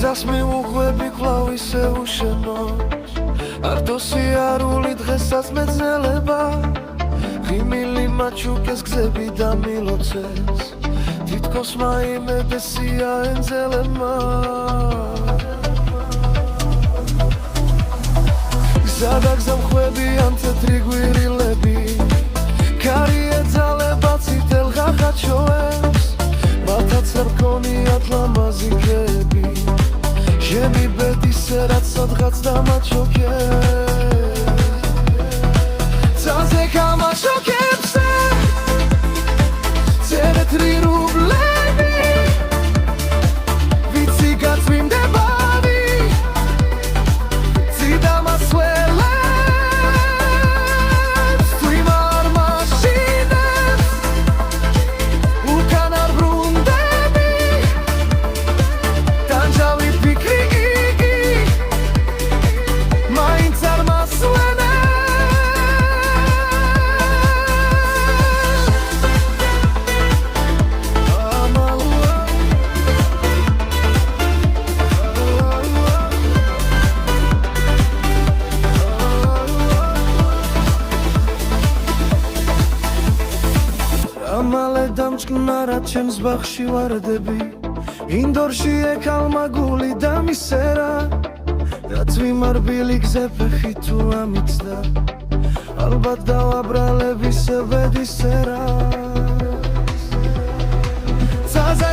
გზას მიუღვები კვლავ ისე უშენოს არტოსი არული დღესაც მეძნელება ღიმილი მაჩუკეს გზები და მილოცეს თითქოს მაიმედესია ენძელებმა გზადაგზა მხვევიან თეთრი გვირილები კარი ეძალება წითელ ღახაჩოებს მათაც არ ჰქონიათ ლამაზი ქები ჟემი ბედისე რაც სადღაც დამაჩოქებს ძალზე გამაჩოქებსე წერეთრი რუბლები ვიცი გაწვიმდებავი წიდამასველებს თუ იმარ მაშინებს უკან არ ბრუნდები ტანჯავი ფიქრი იგი მაინც არ მასვენებს ამალე დამჭკნარა ჩემს ბაღში ვარდები ინდორში ეკალმა გული და მისერა რაც ვიმარბილი გზე ფეხი თუ ამიცდა ალბათ დავაბრალებ ისე ბედისერას ძალზე